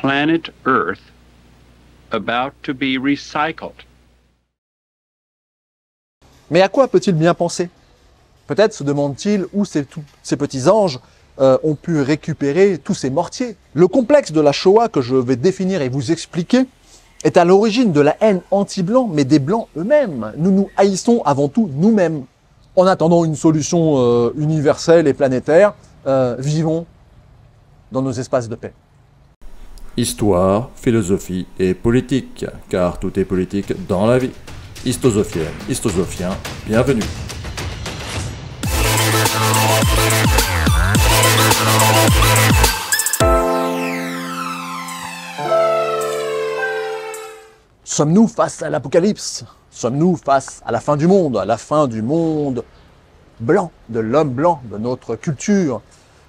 Planet Earth about to be recycled. Mais à quoi peut-il bien penser? Peut-être se demande-t-il où ces petits anges ont pu récupérer tous ces mortiers. Le complexe de la Shoah que je vais définir et vous expliquer est à l'origine de la haine anti-blanc, mais des blancs eux-mêmes. Nous nous haïssons avant tout nous-mêmes. En attendant une solution universelle et planétaire, vivons dans nos espaces de paix. Histoire, philosophie et politique, car tout est politique dans la vie. Histosophienne, histosophien, bienvenue. Sommes-nous face à l'apocalypse? Sommes-nous face à la fin du monde blanc, de l'homme blanc, de notre culture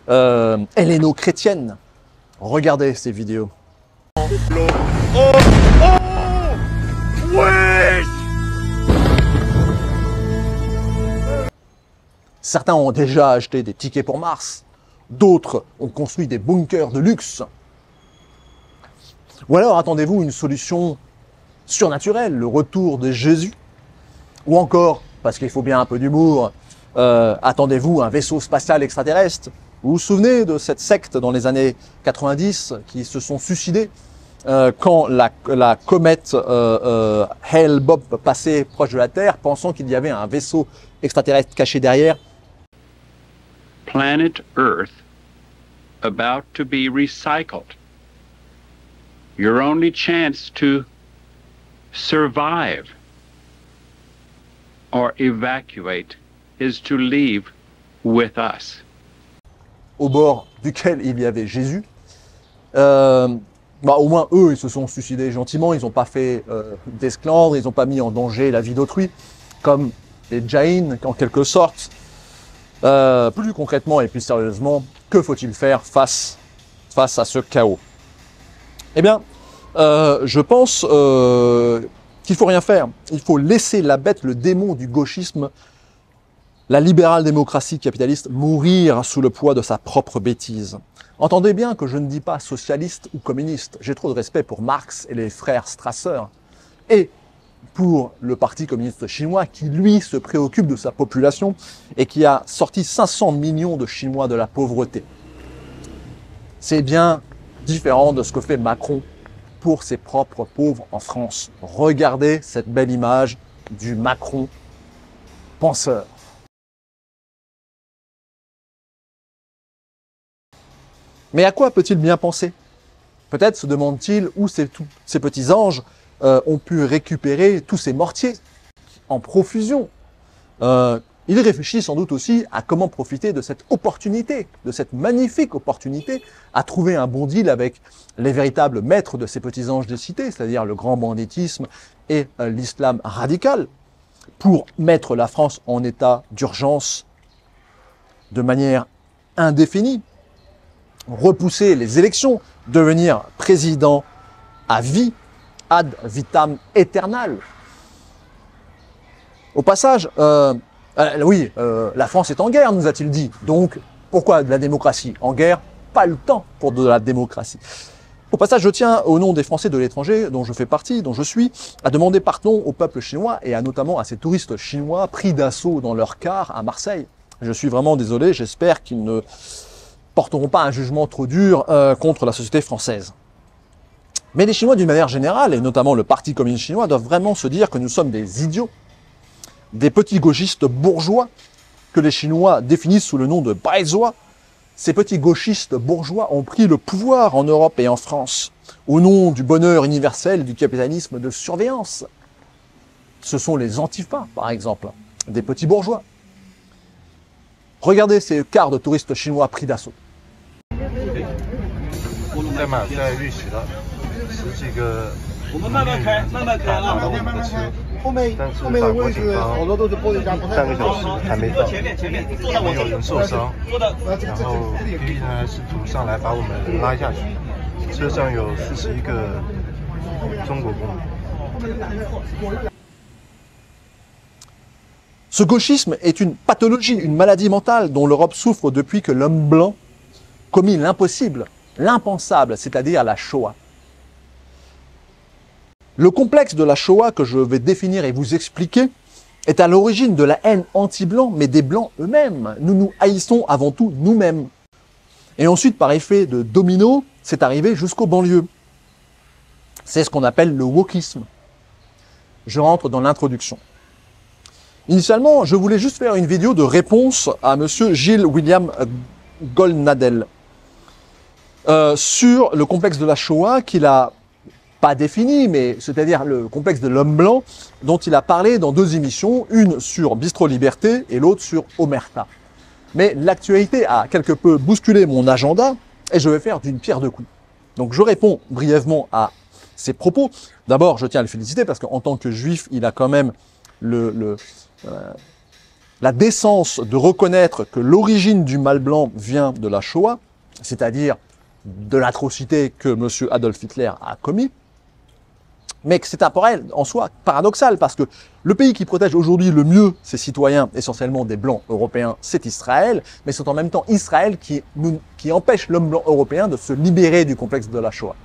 helléno-chrétienne? Regardez ces vidéos. Certains ont déjà acheté des tickets pour Mars, d'autres ont construit des bunkers de luxe. Ou alors attendez-vous une solution surnaturelle, le retour de Jésus? Ou encore, parce qu'il faut bien un peu d'humour, attendez-vous un vaisseau spatial extraterrestre? Vous vous souvenez de cette secte dans les années 90 qui se sont suicidés quand la comète Hale-Bopp passait proche de la Terre, pensant qu'il y avait un vaisseau extraterrestre caché derrière? Planet Earth about to be recycled. Your only chance to survive or evacuate is to leave with us. Au bord duquel il y avait Jésus. Au moins, eux, ils se sont suicidés gentiment, ils n'ont pas fait d'esclandre, ils n'ont pas mis en danger la vie d'autrui, comme les Jaïns, en quelque sorte. Plus concrètement et plus sérieusement, que faut-il faire face à ce chaos? Eh bien, je pense qu'il ne faut rien faire. Il faut laisser la bête, le démon du gauchisme, la libérale démocratie capitaliste, mourir sous le poids de sa propre bêtise. Entendez bien que je ne dis pas socialiste ou communiste. J'ai trop de respect pour Marx et les frères Strasser. Et pour le Parti communiste chinois qui, lui, se préoccupe de sa population et qui a sorti 500 millions de Chinois de la pauvreté. C'est bien différent de ce que fait Macron pour ses propres pauvres en France. Regardez cette belle image du Macron penseur. Mais à quoi peut-il bien penser? Peut-être se demande-t-il où ces petits anges ont pu récupérer tous ces mortiers en profusion. Il réfléchit sans doute aussi à comment profiter de cette opportunité, de cette magnifique opportunité, à trouver un bon deal avec les véritables maîtres de ces petits anges des cités, c'est-à-dire le grand banditisme et l'islam radical, pour mettre la France en état d'urgence de manière indéfinie, repousser les élections, devenir président à vie, ad vitam aeternam. Au passage, la France est en guerre, nous a-t-il dit. Donc, pourquoi de la démocratie? En guerre, pas le temps pour de la démocratie. Au passage, je tiens, au nom des Français de l'étranger, dont je fais partie, dont je suis, à demander pardon au peuple chinois et notamment à ces touristes chinois pris d'assaut dans leur car à Marseille. Je suis vraiment désolé, j'espère qu'ils ne porteront pas un jugement trop dur contre la société française. Mais les Chinois, d'une manière générale, et notamment le Parti communiste chinois, doivent vraiment se dire que nous sommes des idiots, des petits gauchistes bourgeois, que les Chinois définissent sous le nom de Baizois. Ces petits gauchistes bourgeois ont pris le pouvoir en Europe et en France, au nom du bonheur universel et du capitalisme de surveillance. Ce sont les antifas, par exemple, des petits bourgeois. Regardez ces cars de touristes chinois pris d'assaut. 在马在遇袭了10几个我们慢慢开，慢慢开啊！后面的位置好多都是玻璃渣，半个小时还没到，前面，坐到我有人受伤，然后敌人还试图上来把我们拉下去。车上有41个中国公民。 Ce gauchisme est une pathologie, une maladie mentale dont l'Europe souffre depuis que l'homme blanc commit l'impossible, l'impensable, c'est-à-dire la Shoah. Le complexe de la Shoah que je vais définir et vous expliquer est à l'origine de la haine anti-blanc, mais des blancs eux-mêmes. Nous nous haïssons avant tout nous-mêmes. Et ensuite, par effet de domino, c'est arrivé jusqu'aux banlieues. C'est ce qu'on appelle le wokisme. Je rentre dans l'introduction. Initialement, je voulais juste faire une vidéo de réponse à monsieur Gilles William Goldnadel sur le complexe de la Shoah qu'il a pas défini, mais c'est-à-dire le complexe de l'homme blanc dont il a parlé dans 2 émissions, une sur Bistro Liberté et l'autre sur Omerta. Mais l'actualité a quelque peu bousculé mon agenda et je vais faire d'une pierre deux coups. Donc je réponds brièvement à ses propos. D'abord, je tiens à le féliciter parce qu'en tant que juif, il a quand même la décence de reconnaître que l'origine du mal blanc vient de la Shoah, c'est-à-dire de l'atrocité que M. Adolf Hitler a commis, mais que c'est temporel en soi paradoxal, parce que le pays qui protège aujourd'hui le mieux ses citoyens, essentiellement des blancs européens, c'est Israël, mais c'est en même temps Israël qui empêche l'homme blanc européen de se libérer du complexe de la Shoah.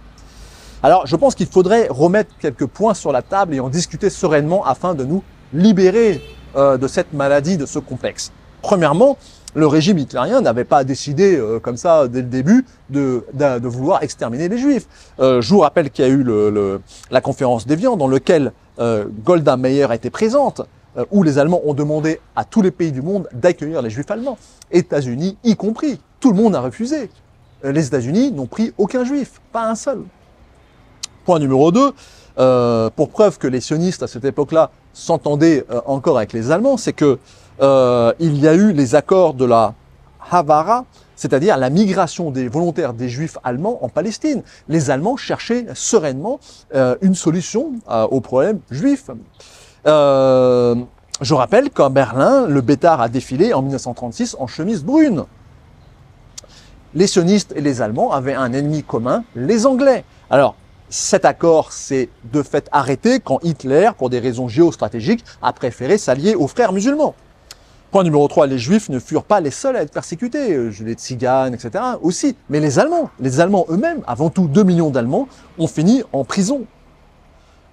Alors je pense qu'il faudrait remettre quelques points sur la table et en discuter sereinement afin de nous libérer de cette maladie, de ce complexe. Premièrement, le régime hitlérien n'avait pas décidé comme ça dès le début de vouloir exterminer les Juifs. Je vous rappelle qu'il y a eu la conférence d'Évian dans laquelle Golda Meir était présente, où les Allemands ont demandé à tous les pays du monde d'accueillir les Juifs allemands, États-Unis y compris. Tout le monde a refusé. Les États-Unis n'ont pris aucun Juif, pas un seul. Point numéro 2, pour preuve que les sionistes à cette époque-là s'entendaient encore avec les Allemands, c'est que il y a eu les accords de la Havara, c'est-à-dire la migration des volontaires des Juifs allemands en Palestine. Les Allemands cherchaient sereinement une solution au problème juif. Je rappelle qu'à Berlin, le Bétard a défilé en 1936 en chemise brune. Les sionistes et les Allemands avaient un ennemi commun, les Anglais. Alors, cet accord s'est de fait arrêté quand Hitler, pour des raisons géostratégiques, a préféré s'allier aux frères musulmans. Point numéro 3, les Juifs ne furent pas les seuls à être persécutés, les Tziganes, etc. aussi, mais les Allemands eux-mêmes, avant tout 2 millions d'Allemands, ont fini en prison.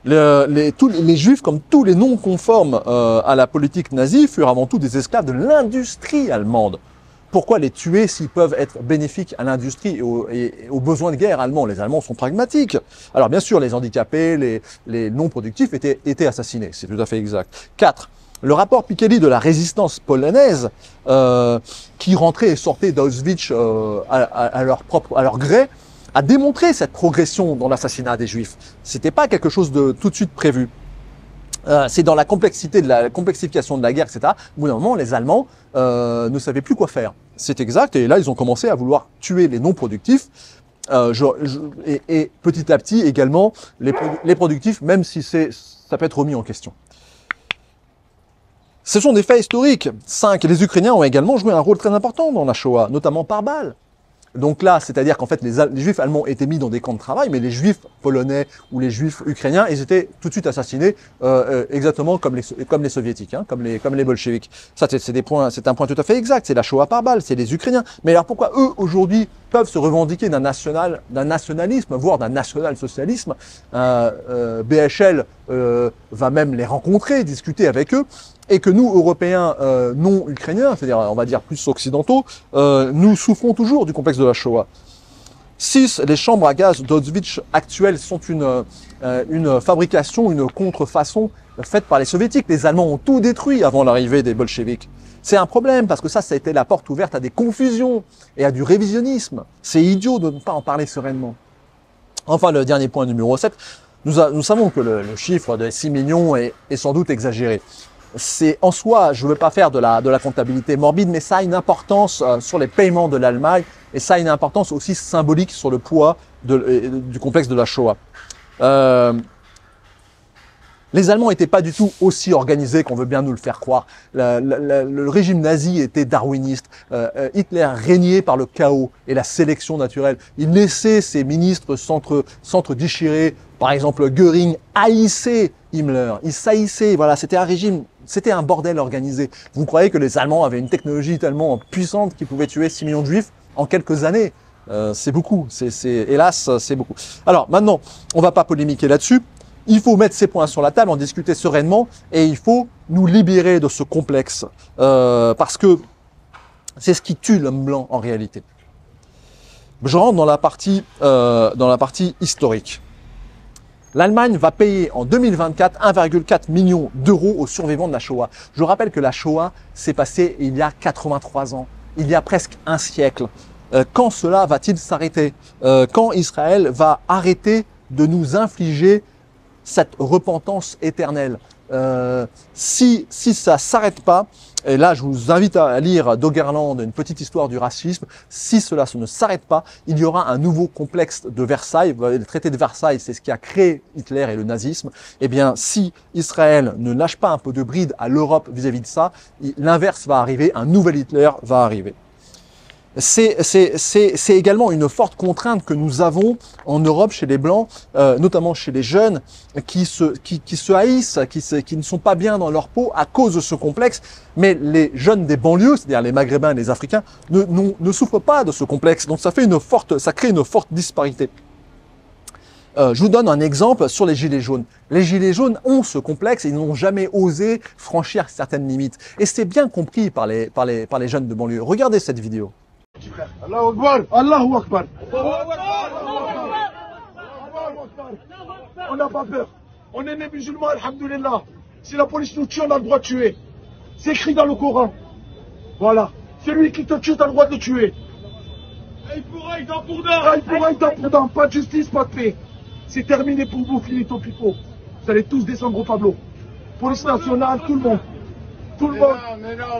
Les Juifs, comme tous les non-conformes à la politique nazie, furent avant tout des esclaves de l'industrie allemande. Pourquoi les tuer s'ils peuvent être bénéfiques à l'industrie et aux besoins de guerre allemands? Les Allemands sont pragmatiques. Alors bien sûr, les handicapés, les non-productifs étaient assassinés, c'est tout à fait exact. 4. Le rapport Piketty de la résistance polonaise, qui rentrait et sortait d'Auschwitz à leur gré, a démontré cette progression dans l'assassinat des Juifs. C'était pas quelque chose de tout de suite prévu. C'est dans la complexification de la guerre, etc. Au bout d'un moment, les Allemands ne savaient plus quoi faire. C'est exact, et là, ils ont commencé à vouloir tuer les non-productifs, et petit à petit également les productifs, même si ça peut être remis en question. Ce sont des faits historiques. 5. Les Ukrainiens ont également joué un rôle très important dans la Shoah, notamment par balle. Donc là, c'est-à-dire qu'en fait, les Juifs allemands étaient mis dans des camps de travail, mais les Juifs polonais ou les Juifs ukrainiens, ils étaient tout de suite assassinés, exactement comme les Soviétiques, hein, comme les bolcheviks. Ça, c'est un point tout à fait exact. C'est la Shoah par balle, c'est les Ukrainiens. Mais alors pourquoi eux, aujourd'hui, peuvent se revendiquer d'un nationalisme, voire d'un national-socialisme? BHL va même les rencontrer, discuter avec eux. Et que nous, Européens non ukrainiens, c'est-à-dire on va dire plus occidentaux, nous souffrons toujours du complexe de la Shoah. 6. Les chambres à gaz d'Auschwitz actuelles sont une fabrication, une contrefaçon faite par les Soviétiques. Les Allemands ont tout détruit avant l'arrivée des bolcheviks. C'est un problème parce que ça a été la porte ouverte à des confusions et à du révisionnisme. C'est idiot de ne pas en parler sereinement. Enfin, le dernier point numéro 7, nous savons que le chiffre de 6 millions est sans doute exagéré. C'est en soi, je ne veux pas faire de la comptabilité morbide, mais ça a une importance sur les paiements de l'Allemagne et ça a une importance aussi symbolique sur le poids du complexe de la Shoah. Les Allemands n'étaient pas du tout aussi organisés qu'on veut bien nous le faire croire. Le régime nazi était darwiniste. Hitler régnait par le chaos et la sélection naturelle. Il laissait ses ministres s'entre-déchirer. Par exemple, Göring haïssait Himmler. Il saillissait. Voilà, c'était un régime, c'était un bordel organisé. Vous croyez que les Allemands avaient une technologie tellement puissante qu'ils pouvaient tuer 6 millions de Juifs en quelques années? C'est beaucoup. Hélas, c'est beaucoup. Alors maintenant, on va pas polémiquer là-dessus. Il faut mettre ces points sur la table, en discuter sereinement, et il faut nous libérer de ce complexe, parce que c'est ce qui tue l'homme blanc en réalité. Je rentre dans la partie historique. L'Allemagne va payer en 2024 1,4 million d'euros aux survivants de la Shoah. Je rappelle que la Shoah s'est passée il y a 83 ans, il y a presque un siècle. Quand cela va-t-il s'arrêter? Quand Israël va arrêter de nous infliger cette repentance éternelle? Si ça ne s'arrête pas, et là je vous invite à lire d'Ogerland, une petite histoire du racisme, si cela ne s'arrête pas, il y aura un nouveau complexe de Versailles. Le traité de Versailles, c'est ce qui a créé Hitler et le nazisme. Eh bien, si Israël ne lâche pas un peu de bride à l'Europe vis-à-vis de ça, l'inverse va arriver, un nouvel Hitler va arriver. C'est également une forte contrainte que nous avons en Europe chez les Blancs, notamment chez les jeunes, qui se haïssent, qui ne sont pas bien dans leur peau à cause de ce complexe. Mais les jeunes des banlieues, c'est-à-dire les Maghrébins et les Africains, ne souffrent pas de ce complexe. Donc ça crée une forte disparité. Je vous donne un exemple sur les gilets jaunes. Les gilets jaunes ont ce complexe et ils n'ont jamais osé franchir certaines limites. Et c'est bien compris par les jeunes de banlieue. Regardez cette vidéo. Allahu Akbar, Allahu Akbar. On n'a pas peur. On est des musulmans, alhamdoulilah. Si la police nous tue, on a le droit de tuer. C'est écrit dans le Coran. Voilà. Celui qui te tue, tu as le droit de le tuer. Il pourra être pour pas de justice, pas de paix. C'est terminé pour vous, finito pipo. Vous allez tous descendre au tableau. Police nationale, tout le monde. Tout le monde.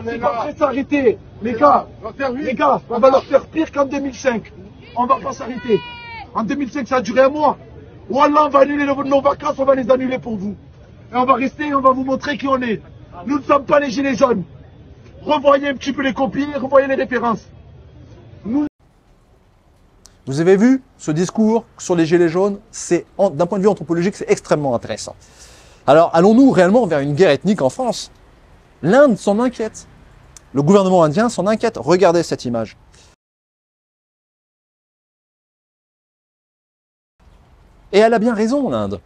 C'est pas prêt de s'arrêter. Les gars, on va leur faire pire qu'en 2005. On va pas s'arrêter. En 2005, ça a duré un mois. Wallah, on va annuler nos vacances, on va les annuler pour vous. Et on va rester et on va vous montrer qui on est. Nous ne sommes pas les gilets jaunes. Revoyez un petit peu les copies, revoyez les références. Vous avez vu ce discours sur les gilets jaunes, d'un point de vue anthropologique, c'est extrêmement intéressant. Alors, allons-nous réellement vers une guerre ethnique en France? L'Inde s'en inquiète. Le gouvernement indien s'en inquiète. Regardez cette image. Et elle a bien raison, l'Inde.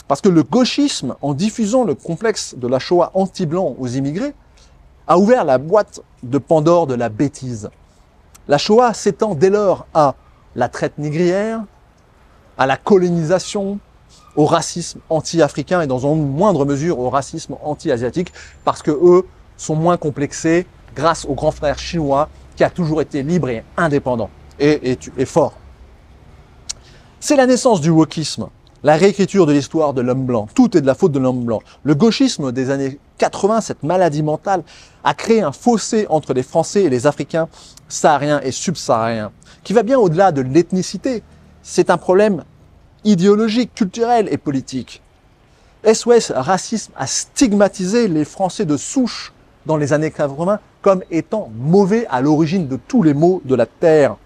Parce que le gauchisme, en diffusant le complexe de la Shoah anti-blanc aux immigrés, a ouvert la boîte de Pandore de la bêtise. La Shoah s'étend dès lors à la traite négrière, à la colonisation, au racisme anti-africain et dans une moindre mesure au racisme anti-asiatique, parce que eux sont moins complexés grâce au grand frère chinois qui a toujours été libre et indépendant et fort. C'est la naissance du wokisme, la réécriture de l'histoire de l'homme blanc. Tout est de la faute de l'homme blanc. Le gauchisme des années 80, cette maladie mentale, a créé un fossé entre les Français et les Africains sahariens et subsahariens, qui va bien au-delà de l'ethnicité. C'est un problème idéologique, culturel et politique. SOS Racisme a stigmatisé les Français de souche dans les années 80 comme étant mauvais à l'origine de tous les maux de la terre.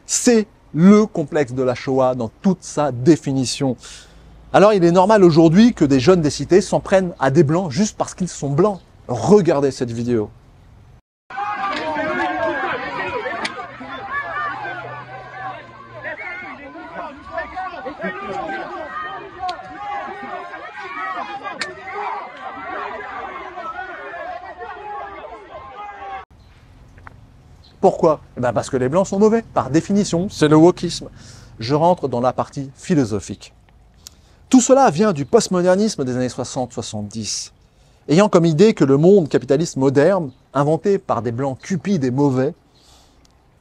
C'est le complexe de la Shoah dans toute sa définition. Alors il est normal aujourd'hui que des jeunes des cités s'en prennent à des blancs juste parce qu'ils sont blancs. Regardez cette vidéo. Pourquoi? Parce que les blancs sont mauvais, par définition, c'est le wokisme. Je rentre dans la partie philosophique. Tout cela vient du postmodernisme des années 60-70, ayant comme idée que le monde capitaliste moderne, inventé par des blancs cupides et mauvais,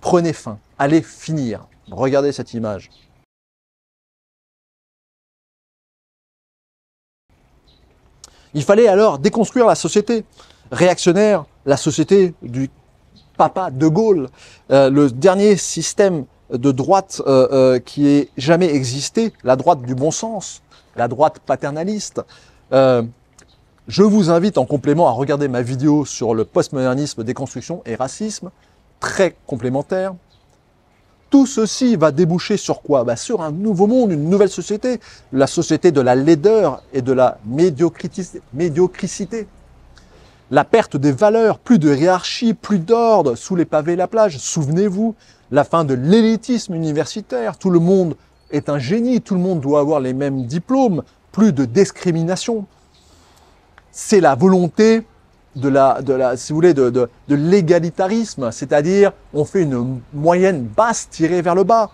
prenait fin, allait finir. Regardez cette image. Il fallait alors déconstruire la société réactionnaire, la société du Papa de Gaulle, le dernier système de droite qui ait jamais existé, la droite du bon sens, la droite paternaliste. Je vous invite en complément à regarder ma vidéo sur le postmodernisme, déconstruction et racisme, très complémentaire. Tout ceci va déboucher sur quoi? Sur un nouveau monde, une nouvelle société, la société de la laideur et de la médiocrité. La perte des valeurs, plus de hiérarchie, plus d'ordre, sous les pavés et la plage. Souvenez-vous, la fin de l'élitisme universitaire. Tout le monde est un génie, tout le monde doit avoir les mêmes diplômes plus de discrimination. C'est la volonté si vous voulez, de l'égalitarisme, c'est-à-dire on fait une moyenne basse tirée vers le bas.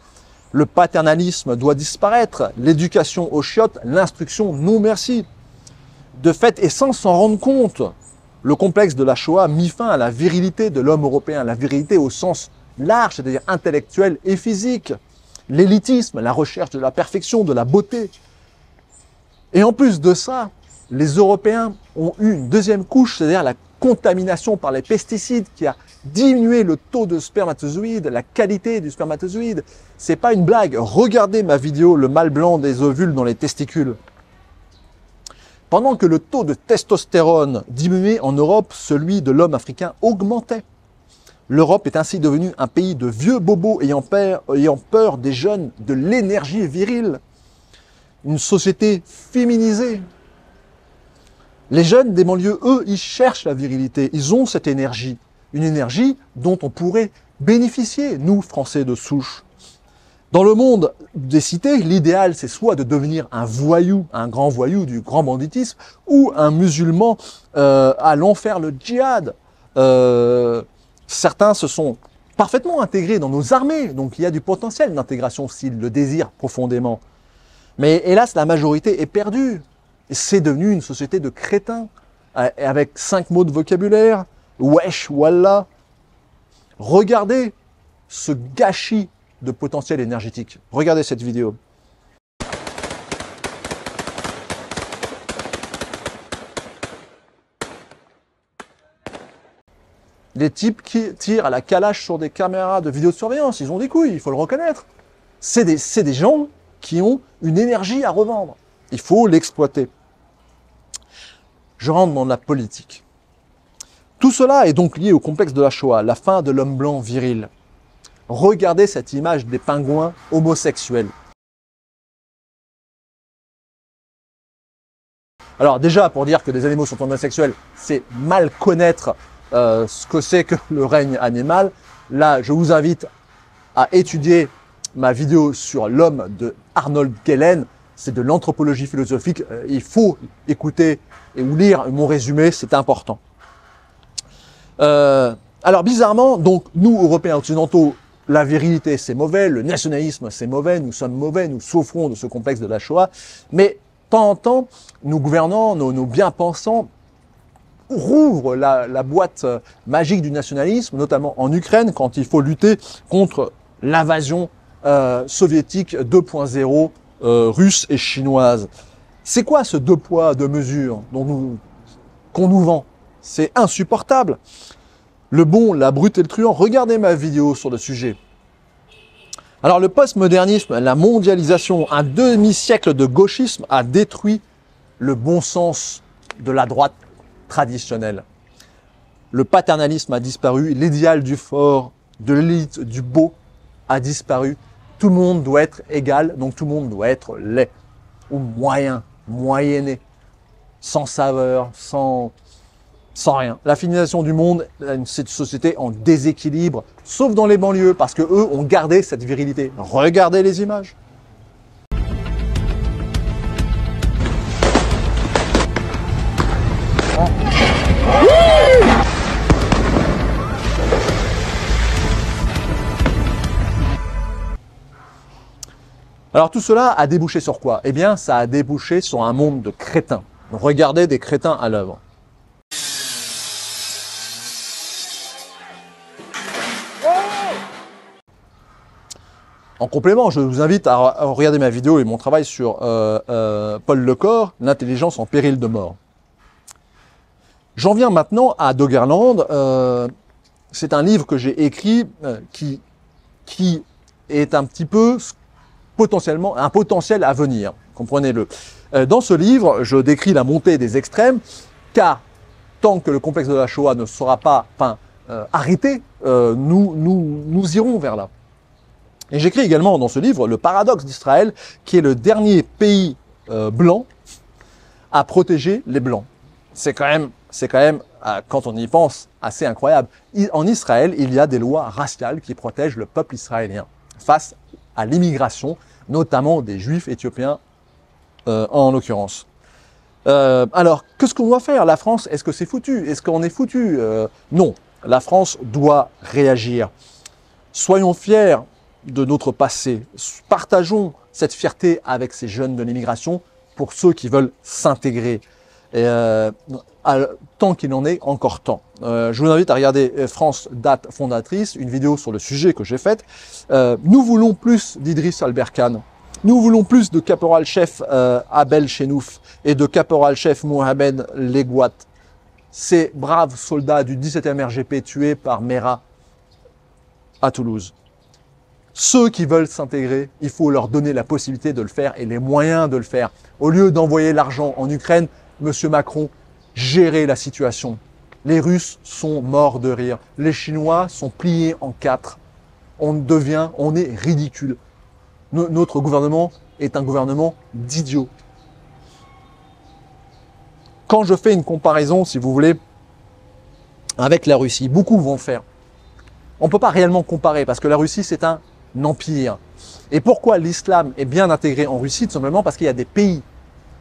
Le paternalisme doit disparaître, l'éducation aux chiottes, l'instruction non merci. De fait, et sans s'en rendre compte, le complexe de la Shoah a mis fin à la virilité de l'homme européen, la virilité au sens large, c'est-à-dire intellectuel et physique, l'élitisme, la recherche de la perfection, de la beauté. Et en plus de ça, les Européens ont eu une deuxième couche, c'est-à-dire la contamination par les pesticides qui a diminué le taux de spermatozoïdes, la qualité du spermatozoïde. C'est pas une blague. Regardez ma vidéo, le mâle blanc des ovules dans les testicules. Pendant que le taux de testostérone diminuait en Europe, celui de l'homme africain augmentait. L'Europe est ainsi devenue un pays de vieux bobos ayant peur des jeunes, de l'énergie virile. Une société féminisée. Les jeunes des banlieues, eux, ils cherchent la virilité, ils ont cette énergie. Une énergie dont on pourrait bénéficier, nous, Français de souche. Dans le monde des cités, l'idéal, c'est soit de devenir un voyou, un grand voyou du grand banditisme, ou un musulman allant faire le djihad. Certains se sont parfaitement intégrés dans nos armées, donc il y a du potentiel d'intégration s'ils le désirent profondément. Mais hélas, la majorité est perdue. C'est devenu une société de crétins, avec 5 mots de vocabulaire, wesh, wallah. Regardez ce gâchis de potentiel énergétique. Regardez cette vidéo. Les types qui tirent à la calache sur des caméras de vidéosurveillance, ils ont des couilles, il faut le reconnaître. C'est des gens qui ont une énergie à revendre. Il faut l'exploiter. Je rentre dans la politique. Tout cela est donc lié au complexe de la Shoah, la fin de l'homme blanc viril. Regardez cette image des pingouins homosexuels. Alors déjà, pour dire que des animaux sont homosexuels, c'est mal connaître ce que c'est que le règne animal. Là, je vous invite à étudier ma vidéo sur l'homme de Arnold Gehlen. C'est de l'anthropologie philosophique. Il faut écouter ou lire mon résumé, c'est important. Alors bizarrement, donc nous, Européens occidentaux, la virilité c'est mauvais, le nationalisme c'est mauvais, nous sommes mauvais, nous souffrons de ce complexe de la Shoah. Mais de temps en temps, nos gouvernants, nos bien-pensants rouvrent la boîte magique du nationalisme, notamment en Ukraine, quand il faut lutter contre l'invasion soviétique 2.0 russe et chinoise. C'est quoi ce 2 poids, 2 mesures qu'on nous vend? C'est insupportable. Le bon, la brute et le truand, regardez ma vidéo sur le sujet. Alors le postmodernisme, la mondialisation, un demi-siècle de gauchisme a détruit le bon sens de la droite traditionnelle. Le paternalisme a disparu, l'idéal du fort, de l'élite, du beau a disparu. Tout le monde doit être égal, donc tout le monde doit être laid ou moyen, moyenné, sans saveur, sans rien. La féminisation du monde, c'est une société en déséquilibre, sauf dans les banlieues, parce que eux ont gardé cette virilité. Regardez les images. Alors tout cela a débouché sur quoi? Eh bien, ça a débouché sur un monde de crétins. Regardez des crétins à l'œuvre. En complément, je vous invite à regarder ma vidéo et mon travail sur Paul Lecor, l'intelligence en péril de mort. J'en viens maintenant à Doggerland. C'est un livre que j'ai écrit qui est un petit peu potentiellement un potentiel à venir, comprenez-le. Dans ce livre, je décris la montée des extrêmes, car tant que le complexe de la Shoah ne sera pas arrêté, nous irons vers là. Et j'écris également dans ce livre le paradoxe d'Israël, qui est le dernier pays blanc à protéger les blancs. C'est quand même, quand on y pense, assez incroyable. En Israël, il y a des lois raciales qui protègent le peuple israélien face à l'immigration, notamment des juifs éthiopiens en l'occurrence. Alors, qu'est-ce qu'on doit faire? La France, est-ce que c'est foutu? Est-ce qu'on est foutu? Non, la France doit réagir. Soyons fiers de notre passé. Partageons cette fierté avec ces jeunes de l'immigration pour ceux qui veulent s'intégrer. Tant qu'il en est encore temps. Je vous invite à regarder France Date Fondatrice, une vidéo sur le sujet que j'ai faite. Nous voulons plus d'Idriss Alberkane. Nous voulons plus de caporal-chef Abel Chenouf et de caporal-chef Mohamed Legouat. Ces braves soldats du 17e RGP tués par Mera à Toulouse. Ceux qui veulent s'intégrer, il faut leur donner la possibilité de le faire et les moyens de le faire. Au lieu d'envoyer l'argent en Ukraine, Monsieur Macron, gérez la situation. Les Russes sont morts de rire. Les Chinois sont pliés en quatre. On est ridicule. Notre gouvernement est un gouvernement d'idiots. Quand je fais une comparaison, si vous voulez, avec la Russie, beaucoup vont le faire. On ne peut pas réellement comparer parce que la Russie, c'est un empire. Et pourquoi l'islam est bien intégré en Russie? Tout simplement parce qu'il y a des pays.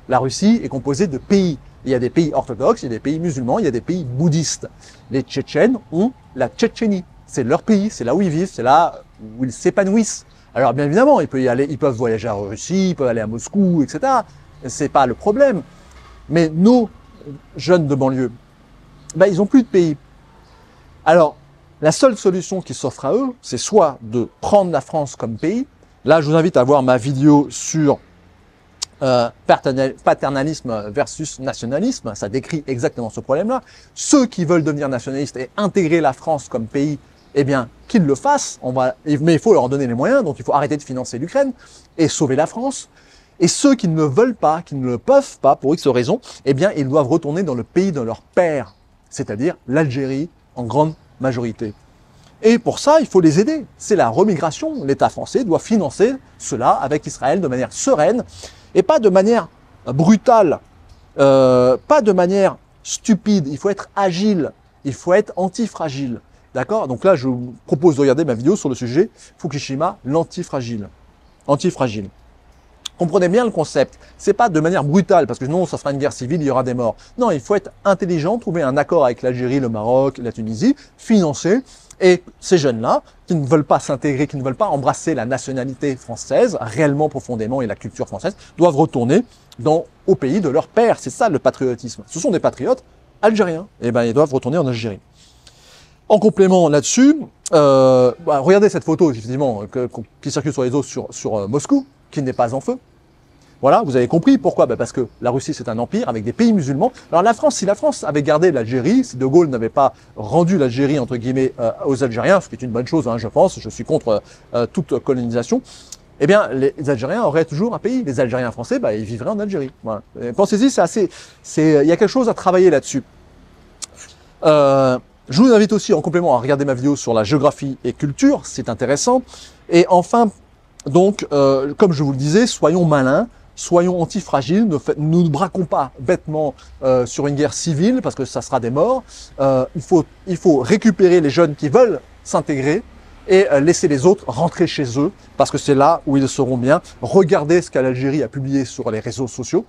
La Russie est composée de pays. Il y a des pays orthodoxes, il y a des pays musulmans, il y a des pays bouddhistes. Les Tchétchènes ont la Tchétchénie. C'est leur pays, c'est là où ils vivent, c'est là où ils s'épanouissent. Alors bien évidemment, ils peuvent voyager en Russie, ils peuvent aller à Moscou, etc. C'est pas le problème. Mais nos jeunes de banlieue, ils ont plus de pays. Alors, la seule solution qui s'offre à eux, c'est soit de prendre la France comme pays. Là, je vous invite à voir ma vidéo sur paternalisme versus nationalisme. Ça décrit exactement ce problème-là. Ceux qui veulent devenir nationalistes et intégrer la France comme pays, eh bien, qu'ils le fassent. Mais il faut leur donner les moyens. Donc, il faut arrêter de financer l'Ukraine et sauver la France. Et ceux qui ne veulent pas, qui ne le peuvent pas, pour X raisons, eh bien, ils doivent retourner dans le pays de leur père, c'est-à-dire l'Algérie en grande majorité. Et pour ça, il faut les aider. C'est la remigration. L'État français doit financer cela avec Israël de manière sereine et pas de manière brutale, pas de manière stupide. Il faut être agile, il faut être antifragile. D'accord? Donc là, je vous propose de regarder ma vidéo sur le sujet Fukushima, l'antifragile. Antifragile. Comprenez bien le concept. C'est pas de manière brutale, parce que sinon, ça sera une guerre civile, il y aura des morts. Non, il faut être intelligent, trouver un accord avec l'Algérie, le Maroc, la Tunisie, financer. Et ces jeunes-là, qui ne veulent pas s'intégrer, qui ne veulent pas embrasser la nationalité française, réellement profondément, et la culture française, doivent retourner au pays de leur père. C'est ça le patriotisme. Ce sont des patriotes algériens. Et ben, ils doivent retourner en Algérie. En complément là-dessus, regardez cette photo, effectivement, qui circule sur les réseaux sur Moscou, qui n'est pas en feu. Voilà, vous avez compris pourquoi? Parce que la Russie, c'est un empire avec des pays musulmans. Alors la France, si la France avait gardé l'Algérie, si De Gaulle n'avait pas rendu l'Algérie, entre guillemets, aux Algériens, ce qui est une bonne chose, hein, je pense, je suis contre toute colonisation, eh bien, les Algériens auraient toujours un pays. Les Algériens français, ils vivraient en Algérie. Voilà. Pensez-y, il y a quelque chose à travailler là-dessus. Je vous invite aussi, en complément, à regarder ma vidéo sur la géographie et culture, c'est intéressant. Et enfin, donc, comme je vous le disais, soyons malins, soyons antifragiles, ne nous braquons pas bêtement sur une guerre civile, parce que ça sera des morts. Il faut récupérer les jeunes qui veulent s'intégrer et laisser les autres rentrer chez eux, parce que c'est là où ils seront bien. Regardez ce qu'Algérie a publié sur les réseaux sociaux.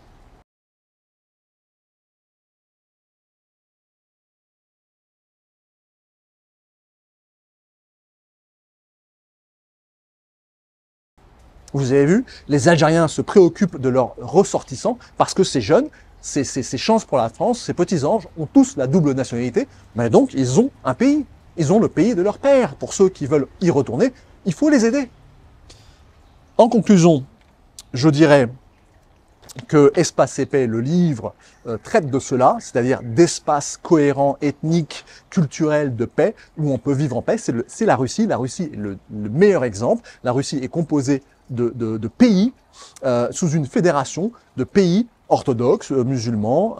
Vous avez vu, les Algériens se préoccupent de leurs ressortissants parce que ces jeunes, ces chances pour la France, ces petits anges ont tous la double nationalité, mais donc ils ont un pays, ils ont le pays de leur père. Pour ceux qui veulent y retourner, il faut les aider. En conclusion, je dirais que Espace et Paix, le livre, traite de cela, c'est-à-dire d'espace cohérent, ethnique, culturel, de paix, où on peut vivre en paix. C'est la Russie. La Russie est le meilleur exemple. La Russie est composée de pays sous une fédération de pays orthodoxes, musulmans,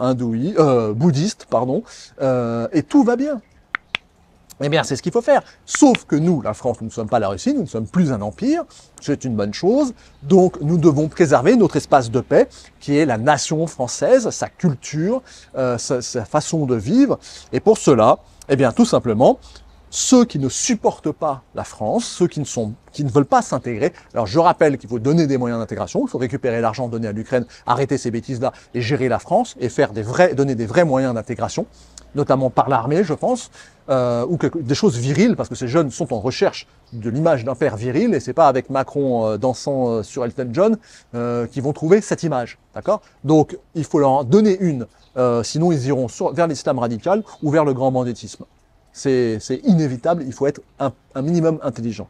bouddhistes, et tout va bien. Eh bien, c'est ce qu'il faut faire. Sauf que nous, la France, nous ne sommes pas la Russie, nous ne sommes plus un empire, c'est une bonne chose. Donc, nous devons préserver notre espace de paix, qui est la nation française, sa culture, sa façon de vivre. Et pour cela, eh bien, tout simplement, ceux qui ne supportent pas la France, ceux qui ne veulent pas s'intégrer. Alors je rappelle qu'il faut donner des moyens d'intégration, il faut récupérer l'argent donné à l'Ukraine, arrêter ces bêtises-là et gérer la France et donner des vrais moyens d'intégration, notamment par l'armée, je pense, ou des choses viriles, parce que ces jeunes sont en recherche de l'image d'un père viril, et c'est pas avec Macron dansant sur Elton John qu'ils vont trouver cette image, d'accord? Donc il faut leur en donner une, sinon ils iront vers l'islam radical ou vers le grand banditisme. C'est inévitable, il faut être un minimum intelligent.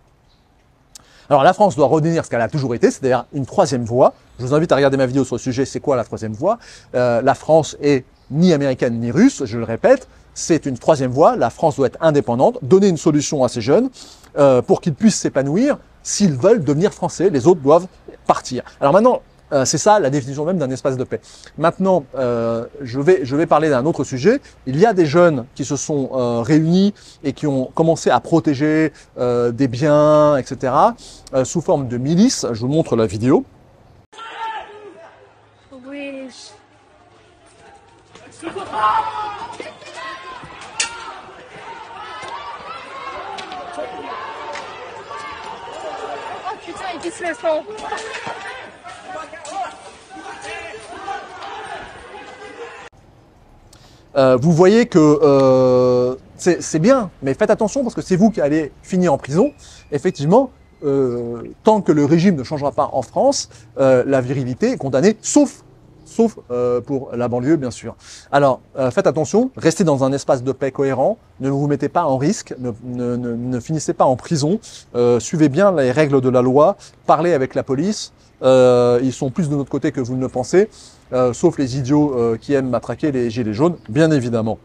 Alors la France doit redevenir ce qu'elle a toujours été, c'est-à-dire une troisième voie. Je vous invite à regarder ma vidéo sur le sujet, c'est quoi la troisième voie? La France est ni américaine ni russe, je le répète, c'est une troisième voie. La France doit être indépendante, donner une solution à ces jeunes pour qu'ils puissent s'épanouir s'ils veulent devenir français. Les autres doivent partir. Alors maintenant, c'est ça la définition même d'un espace de paix. Maintenant, je vais parler d'un autre sujet. Il y a des jeunes qui se sont réunis et qui ont commencé à protéger des biens, etc., sous forme de milices. Je vous montre la vidéo. Oui. Oh putain, il pisse le sang. Vous voyez que c'est bien, mais faites attention parce que c'est vous qui allez finir en prison. Effectivement, tant que le régime ne changera pas en France, la virilité est condamnée, sauf pour la banlieue, bien sûr. Alors, faites attention, restez dans un espace de paix cohérent, ne vous mettez pas en risque, ne finissez pas en prison, suivez bien les règles de la loi, parlez avec la police, ils sont plus de notre côté que vous ne le pensez, sauf les idiots qui aiment matraquer les gilets jaunes, bien évidemment.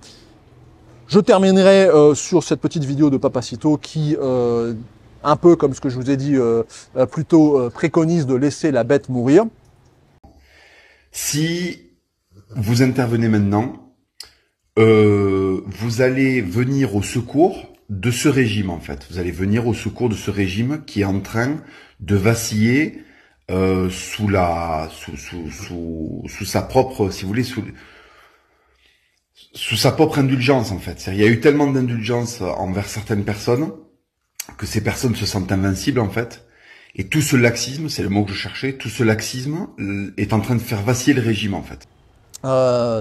Je terminerai sur cette petite vidéo de Papacito qui, un peu comme ce que je vous ai dit, plutôt préconise de laisser la bête mourir. Si vous intervenez maintenant, vous allez venir au secours de ce régime, en fait. Vous allez venir au secours de ce régime qui est en train de vaciller sous sa propre, si vous voulez, sous sa propre indulgence, en fait. Il y a eu tellement d'indulgence envers certaines personnes que ces personnes se sentent invincibles, en fait. Et tout ce laxisme, c'est le mot que je cherchais, tout ce laxisme est en train de faire vaciller le régime, en fait.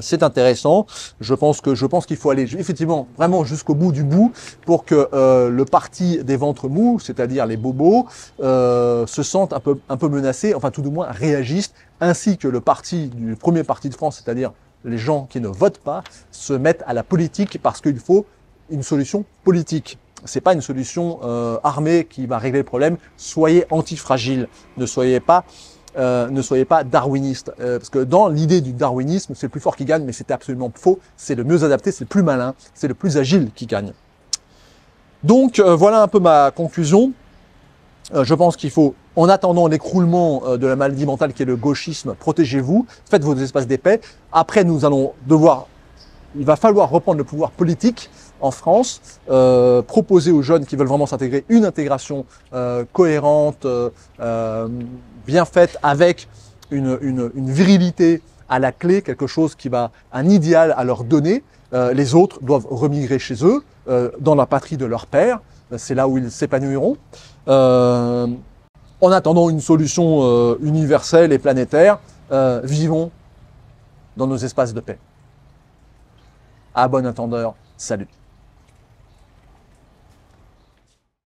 C'est intéressant. Je pense qu'il faut aller effectivement vraiment jusqu'au bout du bout pour que le parti des ventres mous, c'est-à-dire les bobos, se sentent un peu menacés, enfin tout du moins réagissent, ainsi que le premier parti de France, c'est-à-dire les gens qui ne votent pas, se mettent à la politique parce qu'il faut une solution politique. C'est pas une solution armée qui va régler le problème. Soyez antifragile. Ne soyez pas darwiniste. Parce que dans l'idée du darwinisme, c'est le plus fort qui gagne, mais c'est absolument faux. C'est le mieux adapté, c'est le plus malin, c'est le plus agile qui gagne. Donc voilà un peu ma conclusion. Je pense qu'il faut, en attendant l'écroulement de la maladie mentale qui est le gauchisme, protégez-vous, faites vos espaces d'épais. Après, il va falloir reprendre le pouvoir politique en France, proposer aux jeunes qui veulent vraiment s'intégrer une intégration cohérente, bien faite, avec une virilité à la clé, quelque chose un idéal à leur donner. Les autres doivent remigrer chez eux, dans la patrie de leur père. C'est là où ils s'épanouiront. En attendant une solution universelle et planétaire, vivons dans nos espaces de paix. À bon entendeur, salut.